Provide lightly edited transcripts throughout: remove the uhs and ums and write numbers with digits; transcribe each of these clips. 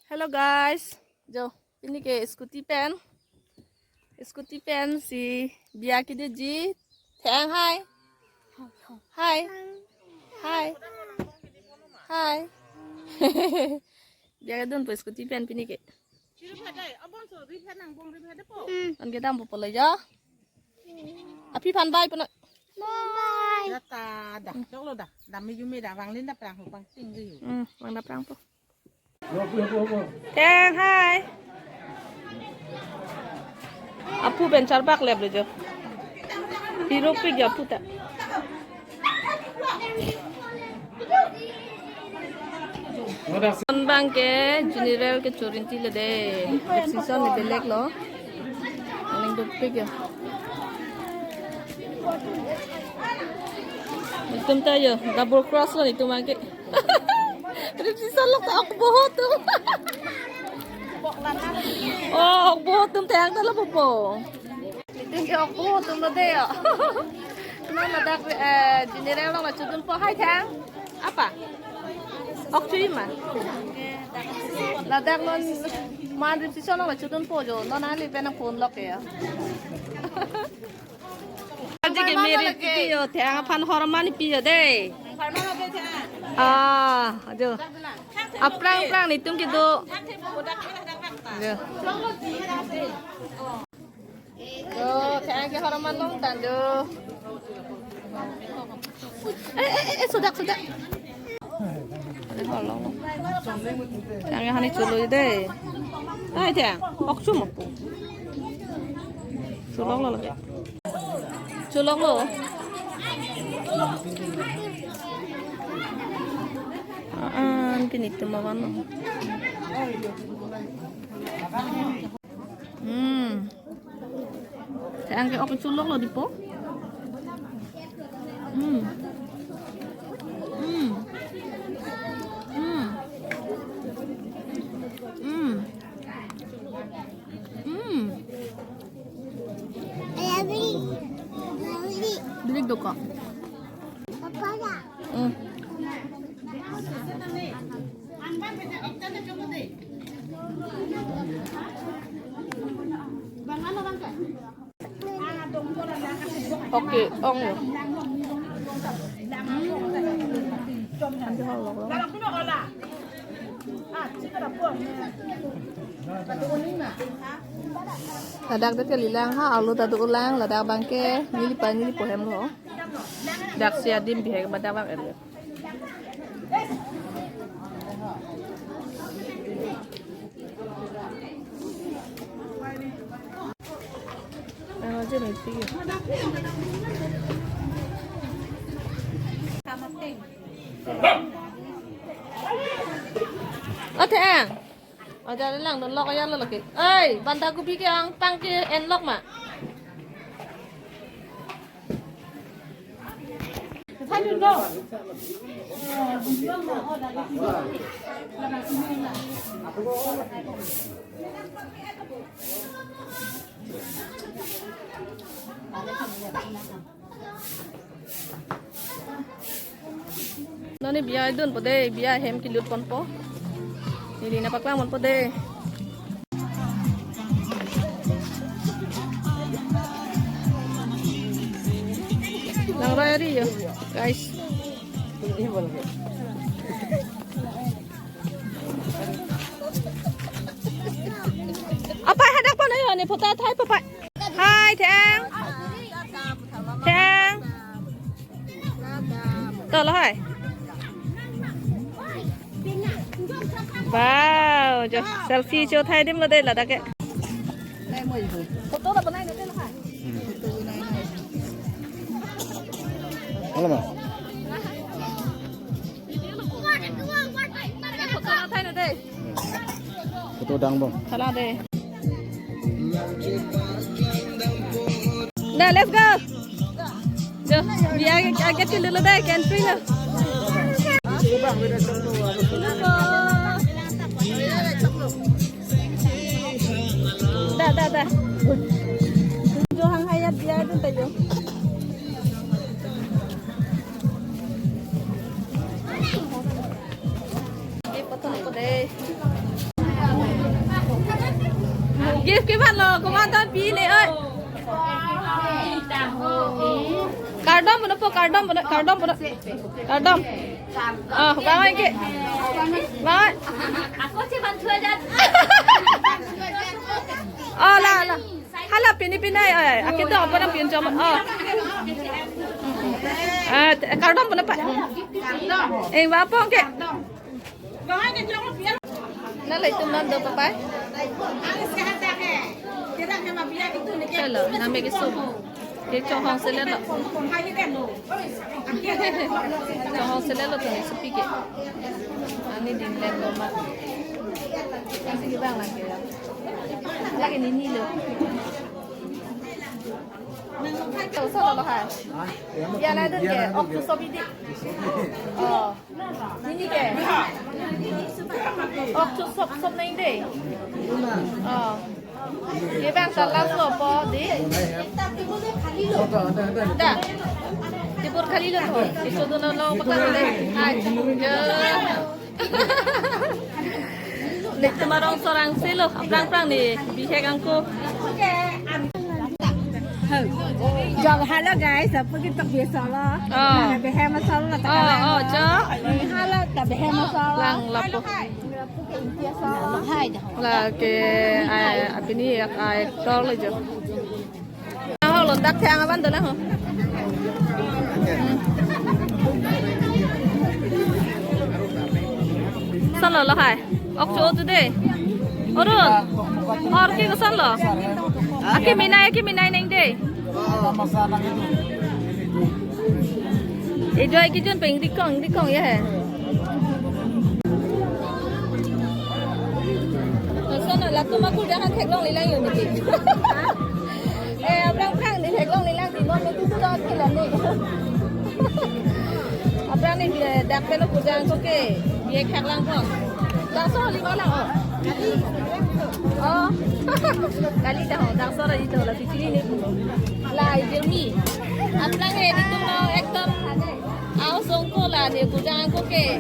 Hello guys, jo ini ke scooty pen si biar kita ji thang hai hai hai hai biar don po scooty pen pini ke an ke dam po le ja api pan bai pun ta đặt chỗ lo đặt làm mấy chúng đã vàng lên đắp ràng hoặc vàng tinh gì vàng đắp ràng po thang hai apu ben charbak leb le jo hero pe gya puta bang ke general ke chorinti le de season ni belek lo aling dot pe gya तुम तो यो double cross लो नहीं तुम्हारे season lo tak aku bohong tu oh bohong tum tayang tu lah popo itu aku bohong tum lo deh ya kenapa dak general lo macam tu po hai tang apa oktober mah ladak lo mandiri season lo macam tu po jo lo nali penang phone lock ya jadi mirip itu yo tayang pan hormon ni piye deh aduh aprang nih tum gitu tuh tayang ke hormon lo tandu sudah tolong tayang hani culu deh ay tayang okcu mapu culong lo lagi culong lo pinito mawano sayang kayak oke culong lo di po Bilig do ka. Oke, ong. Ladak dak lilang ha alu tadu ulang ladak bangke nili pohem lo. Dak siadim bihe badak bang er. Aja nih sih. Thang. Aja lang don lock ayan lo lagi. Banta ko pi ang pang ki en lock ma. Thay đừng đâu. Nó này bia đơn po đây bia hem kilut pon po. Ini napak lang pon po de. Lang raya yo guys. Apa hadak po na yo ni puta thai pa pa. Hai thang. Thang. To lo hai. Wow, jo selfie cho thay đêm là đây là đã kệ. Đây mười rồi. Foto là bên này nữa đây là phải. Foto này này. Alamak. Foto là thay nữa đây. Foto đăng bông. Thật là đây. Now let's go. Jo, biar agak dulu deh, camping lah. Dah. Jo hang hayat dia tu tajo. Ini potong ko deh. cái bạn là công an tan pi này ơi cardom bữa nó cardom bang ơi kì bang ơi là hay là pin này ơi cái đó bữa nó pin cho mình cardom bữa nó phải em vào phong kì nó lấy tụi nó được apa? Cái lợ, làm mấy cái súp, cái cho hong sẽ lên lợ, cho hong sẽ lên lợ tụi này súp kì, anh đi định lên rồi mà, anh sẽ cái bang làm cái đó, lại cái nín nín được. Đâu sao đó hả? Giờ này đơn kể, ốc tu sop đi. Nín kể. Ốc tu sop này đi. Cái bang salah sop đi. Dah. Tibur kali lah tu. Itu tu nak makan deh. Hai. Lịch mà rong sorang selo, prang ni bihek angku. Jangan halah guys, apa kita biasa lah. Behel masalah lah tak kalah. Halah tak behel masalah. Lang lapo. Là cái apa ni ai toเลยjo. Hao lon dak thang ban tu lah hả? San lo hai. Ok chỗ tu deh. Orun. Or ki san lo. Aki minai neng deh. Enjoy cái chuyện bình đi con vậy hả? Sao là tôi mà cũng đang ăn thạch long lấy lang rồi nhỉ? Em đang khang để thạch long lấy lang thì ngon mới tôi đó thì là này. Apa ni dak pelo kujang koke, biar thạch lang con. Dak so li bala kali dah dak so itu lah di sini ni. Lai Jeremy. Apa ni itu mau ekdom áo song ko là để cô giang cô kể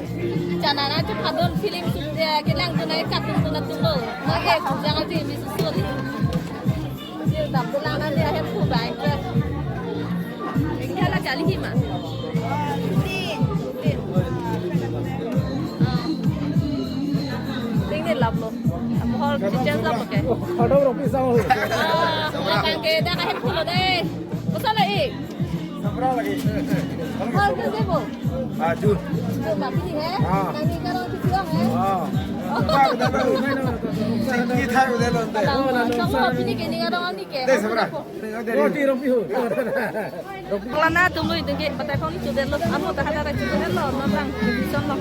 chả là nó chụp hadon film chụp cái lang tu này cắt tu na tu lo nó cái cô giang thì bị sụt đi giờ đập tu lang nó đi hết phụ bài cơ cái là chả lý mà tiếng này lọc luôn họ chỉ chơi sao cái Ở đâu rồi sao rồi? Càng cái đang hết phụ rồi đây có sao lại Sabra lagi. Hal ke debo? Jun. Tapi ni Kang ni kalau kecil Tinggi thay udah lonte. Kamu pilih ke ni orang ni ke? Deh sabra. Roti rompi ho. Kalau na tunggu itu ke, patai kau ni sudah lo, amo tak ada sudah lo, nampak bisa lo.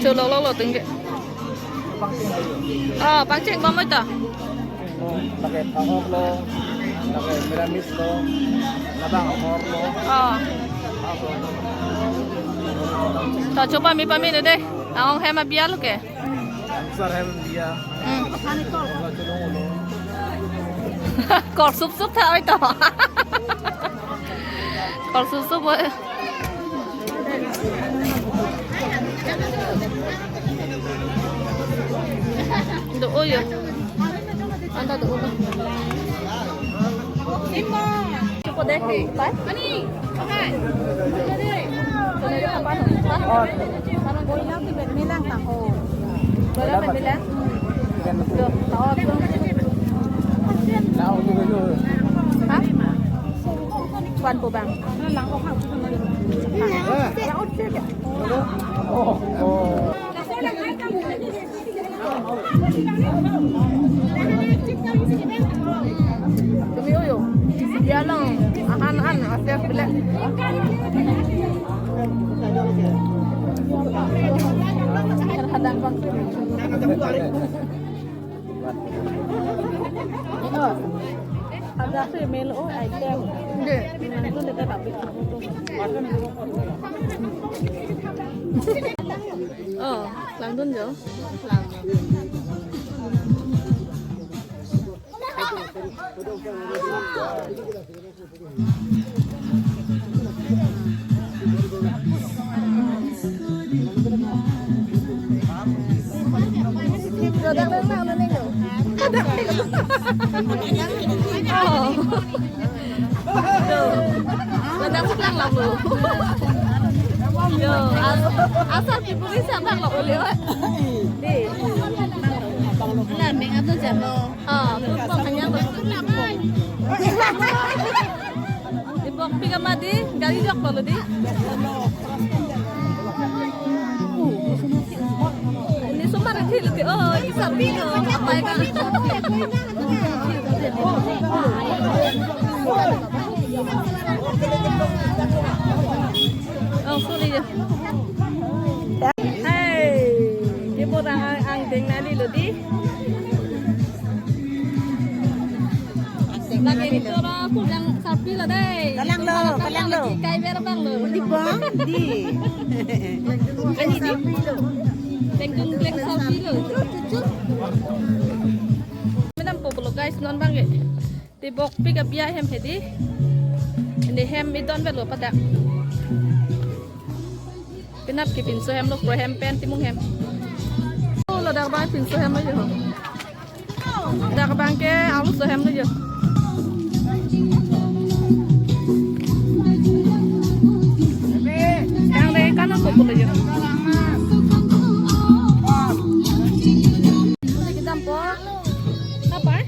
Coba lo tinggi. Pangceng bom itu. Pakai tahok lo, pakai miramis lo, nabang okor lo. Coba mi pami deh. Ang hema biar lo ke. Besar hem dia. Kor sup thay itu. Kor sup boleh. Oh ya, anda tu. Cukup deh, baik. Ani, okay. Apa? Kalau boilang tu bermilang tak ho. Boleh bermilang? Tuh, tahu tu. Tahu juga tu. Hah? Tuan po bang. Lang ko hang tu mana? Oh. Tumi uyo. Dia lang ahan asep bila. Terhadap bang. Ada sih melo item. Itu dekat tapi. Lang dun jo. Lang. Oh. Tuh. Ladang sebelah lah bu. Yo, asal ibu bisa bang lo boleh. Di. Là mình ăn tôi chả lo. Tuh bang hanya lo. Di bok piga mati, kali jok lo di. Ini semua nanti lebih kisah piga apa ya kan? Oh, sorry ya. Hey, dia orang angdeng nali lo di. Lagi itu orang aku yang sapi lah deh. Kalang lo. Kayak merah bang lo. Di bang, di. Ini di. Tengkleng sapi lo. Menam popolo guys non bang ya. Di bok pick up ya hem hedi. Ini hem itu on lo pada. Kenap ki pinso hem lo pro hem pen timung hem. Oh lo dah bang pinso hem aja. Dah bang ke alus so hem aja. Yang dari kanan popol aja. Lagi dampor. Apa?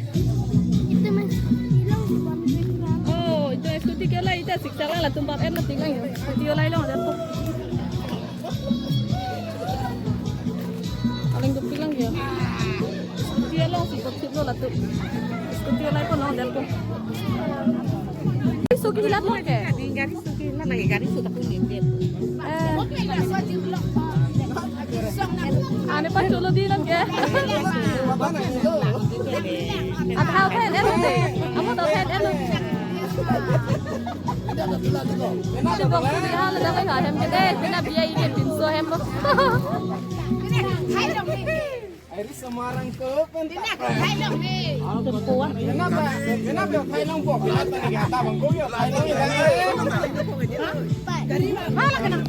Oh, itu eksekutif ke lah itu siksa lah tempat enak tinggal ya. Dia lain lah ada tuh. Paling gue bilang ya. Dia lo sikap lo lah tuh. Eksekutif lain pun ada tuh. Suki hilat lo ke? Garis suki lah lagi garis sudah punya dia. Ane pa chulo di lang ke? At how head elo de? Amo to head elo. Di bok di hala da kay hem ke de pinabiya ike pinso hem lo. Iris Semarang ke pentak. Kenapa? Kenapa Thailand po? Lahat na nagata bang ko yun. Thailand. Hala ka ng